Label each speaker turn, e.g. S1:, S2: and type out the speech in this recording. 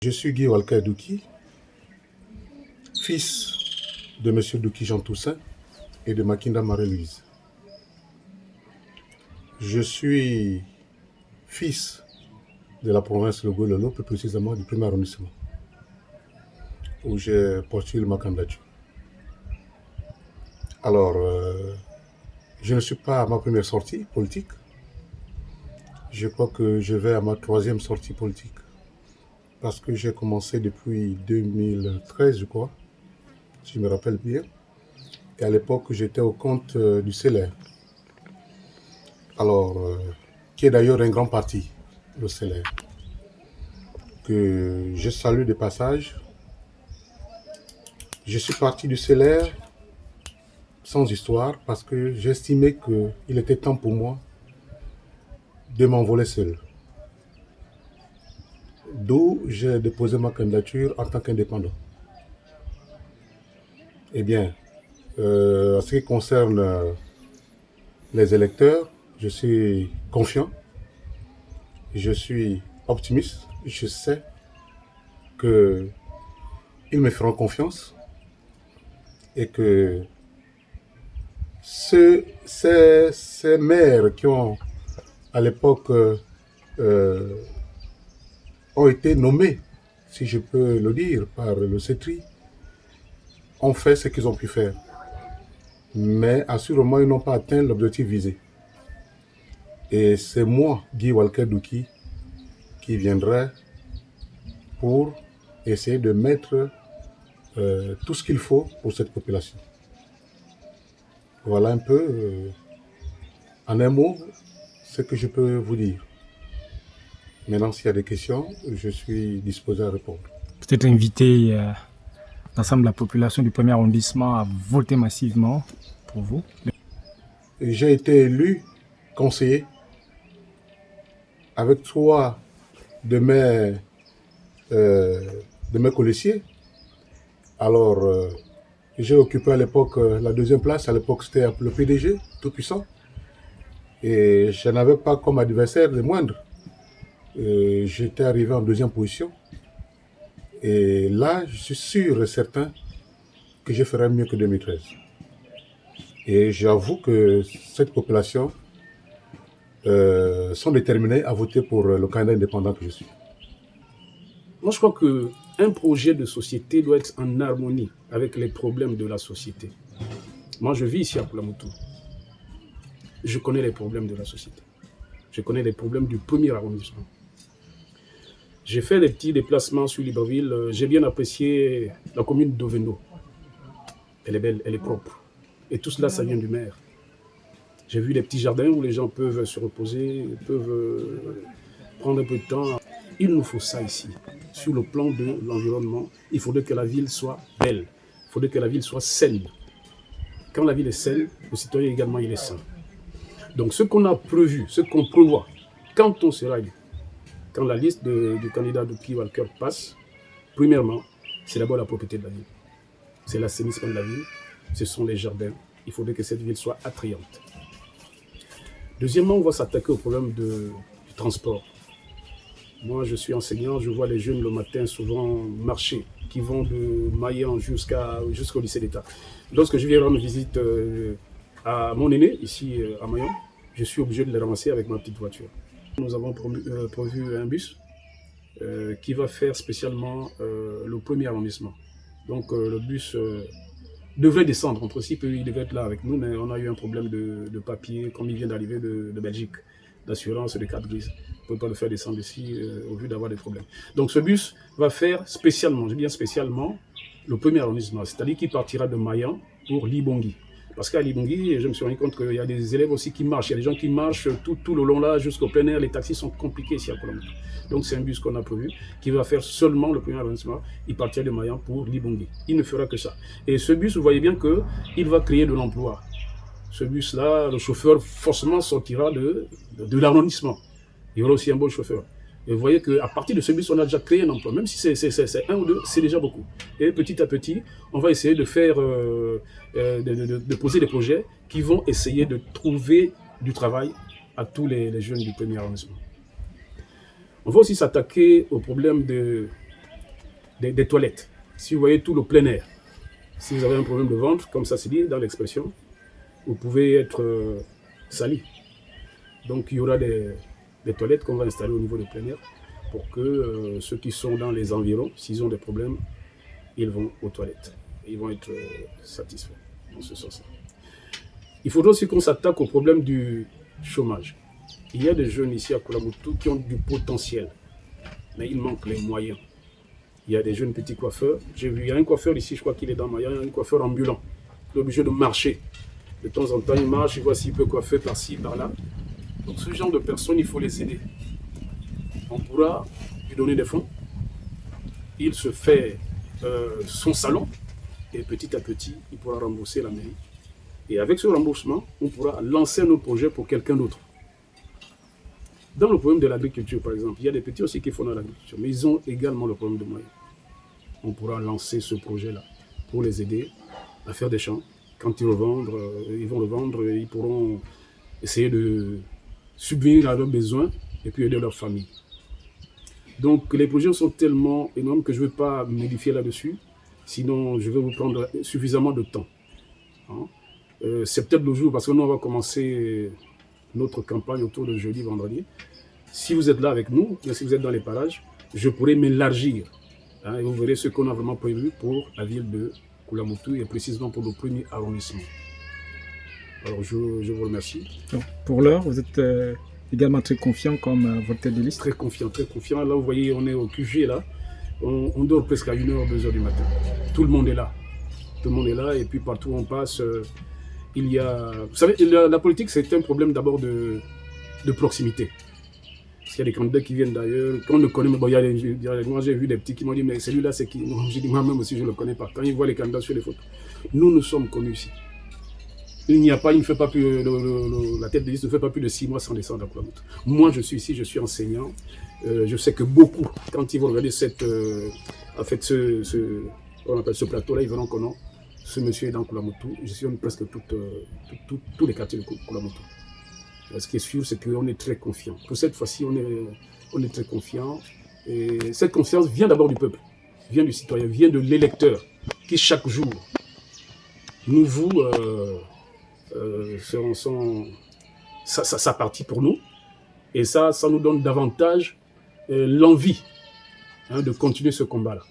S1: Je suis Guy Walker Douki, fils de M. Douki Jean Toussaint et de Makinda Marie-Louise. Je suis fils de la province de Gololo, plus précisément du 1er arrondissement, où j'ai poursuivi ma candidature. Alors, je ne suis pas à ma première sortie politique. Je crois que je vais à ma 3e sortie politique. Parce que j'ai commencé depuis 2013, je crois, si je me rappelle bien. Et à l'époque, j'étais au compte du CELER. Alors, qui est d'ailleurs un grand parti, le CELER, que je salue de passage. Je suis parti du CELER sans histoire parce que j'estimais qu'il était temps pour moi de m'envoler seul. D'où j'ai déposé ma candidature en tant qu'indépendant. Eh bien, en ce qui concerne les électeurs, je suis confiant, je suis optimiste, je sais qu'ils me feront confiance et que ces maires qui ont à l'époque ont été nommés, si je peux le dire, par le CETRI, ont fait ce qu'ils ont pu faire. Mais assurément, ils n'ont pas atteint l'objectif visé. Et c'est moi, Guy Walker Douki, qui viendrai pour essayer de mettre tout ce qu'il faut pour cette population. Voilà un peu, en un mot, ce que je peux vous dire. Maintenant, s'il y a des questions, je suis disposé à répondre.
S2: Peut-être inviter l'ensemble de la population du 1er arrondissement à voter massivement pour vous.
S1: J'ai été élu conseiller avec 3 de mes colistiers. Alors, j'ai occupé à l'époque la 2e place. À l'époque, c'était le PDG, tout puissant. Et je n'avais pas comme adversaire des moindres. J'étais arrivé en 2e position. Et là, je suis sûr et certain que je ferai mieux que 2013. Et j'avoue que cette population sont déterminés à voter pour le candidat indépendant que je suis.
S3: Moi, je crois qu'un projet de société doit être en harmonie avec les problèmes de la société. Moi, je vis ici à Poulamoutou. Je connais les problèmes de la société. Je connais les problèmes du 1er arrondissement. J'ai fait des petits déplacements sur Libreville. J'ai bien apprécié la commune d'Ovendo. Elle est belle, elle est propre. Et tout cela, ça vient du maire. J'ai vu des petits jardins où les gens peuvent se reposer, peuvent prendre un peu de temps. Il nous faut ça ici. Sur le plan de l'environnement, il faudrait que la ville soit belle. Il faudrait que la ville soit saine. Quand la ville est saine, le citoyen également, il est sain. Donc ce qu'on a prévu, ce qu'on prévoit, quand on sera élu, quand la liste du candidat de Guy Walker passe, premièrement, c'est d'abord la propriété de la ville. C'est l'assainissement de la ville, ce sont les jardins. Il faudrait que cette ville soit attrayante. Deuxièmement, on va s'attaquer au problème du transport. Moi, je suis enseignant, je vois les jeunes le matin souvent marcher, qui vont de Mayan jusqu'au lycée d'État. Lorsque je viens rendre visite à mon aîné, ici à Mayan, je suis obligé de les ramasser avec ma petite voiture. Nous avons prévu un bus qui va faire spécialement le 1er arrondissement. Donc le bus devrait descendre en principe, il devait être là avec nous, mais on a eu un problème de papier, comme il vient d'arriver de Belgique, d'assurance de carte grise. On ne peut pas le faire descendre ici au vu d'avoir des problèmes. Donc ce bus va faire spécialement, je dis bien spécialement, le 1er arrondissement, c'est-à-dire qu'il partira de Mayan pour Libongui. Parce qu'à Libongui, je me suis rendu compte qu'il y a des élèves aussi qui marchent. Il y a des gens qui marchent tout le long là jusqu'au plein air. Les taxis sont compliqués ici à Poulamoutou. Donc c'est un bus qu'on a prévu qui va faire seulement le 1er arrondissement. Il partira de Mayan pour Libongui. Il ne fera que ça. Et ce bus, vous voyez bien qu'il va créer de l'emploi. Ce bus-là, le chauffeur forcément sortira de l'arrondissement. Il y aura aussi un bon chauffeur. Et vous voyez qu'à partir de ce bus, on a déjà créé un emploi. Même si c'est 1 ou 2, c'est déjà beaucoup. Et petit à petit, on va essayer de faire, de poser des projets qui vont essayer de trouver du travail à tous les jeunes du 1er arrondissement. On va aussi s'attaquer au problème des toilettes. Si vous voyez tout le plein air, si vous avez un problème de ventre, comme ça se dit dans l'expression, vous pouvez être sali. Donc il y aura des toilettes qu'on va installer au niveau du plein air pour que ceux qui sont dans les environs, s'ils ont des problèmes, ils vont aux toilettes. Ils vont être satisfaits dans ce sens-là. Il faudra aussi qu'on s'attaque au problème du chômage. Il y a des jeunes ici à Kuala Mutu qui ont du potentiel, mais il manque les moyens. Il y a des jeunes petits coiffeurs. J'ai vu, il y a un coiffeur ici, je crois qu'il est dans ma... Il y a un coiffeur ambulant. Il est obligé de marcher. De temps en temps, il marche, il voit s'il peut coiffer par-ci, par-là. Donc ce genre de personnes, il faut les aider. On pourra lui donner des fonds. Il se fait son salon et petit à petit, il pourra rembourser la mairie. Et avec ce remboursement, on pourra lancer nos projets pour quelqu'un d'autre. Dans le problème de l'agriculture, par exemple, il y a des petits aussi qui font dans l'agriculture, mais ils ont également le problème de moyens. On pourra lancer ce projet-là pour les aider à faire des champs. Quand ils vont le vendre, ils pourront essayer de subvenir à leurs besoins et puis aider leur famille. Donc les projets sont tellement énormes que je ne vais pas m'édifier là-dessus, sinon je vais vous prendre suffisamment de temps. Hein? C'est peut-être le jour, parce que nous on va commencer notre campagne autour de jeudi, vendredi. Si vous êtes là avec nous, bien si vous êtes dans les parages, je pourrais m'élargir. Hein, et vous verrez ce qu'on a vraiment prévu pour la ville de Kuala Mutu et précisément pour le premier arrondissement. Alors je vous remercie.
S2: Donc, pour l'heure, vous êtes également très confiant comme votre tête de liste?
S3: Très confiant, très confiant. Là, vous voyez, on est au QG, là. On dort presque à 1h, 2h du matin. Tout le monde est là. Tout le monde est là et puis partout où on passe, il y a... Vous savez, la politique, c'est un problème d'abord de proximité. Parce qu'il y a des candidats qui viennent d'ailleurs, qu'on ne connaît pas. Moi, j'ai vu des petits qui m'ont dit, mais celui-là, c'est qui? J'ai dit, moi-même aussi, je ne le connais pas. Quand ils voient les candidats sur les photos. Nous sommes connus ici. Il ne fait pas plus, la tête de liste ne fait pas plus de 6 mois sans descendre à Kuala Mutu. Moi, je suis ici, je suis enseignant. Je sais que beaucoup, quand ils vont regarder on appelle ce plateau-là, ils verront que non, ce monsieur est dans Kuala Mutu. Je suis presque tous les quartiers de Kuala Mutu. Ce qui est sûr, c'est qu'on est très confiant. Pour cette fois-ci, on est très confiant. Et cette confiance vient d'abord du peuple, vient du citoyen, vient de l'électeur, qui chaque jour nous voue sa partie pour nous. Et ça nous donne davantage l'envie de continuer ce combat-là.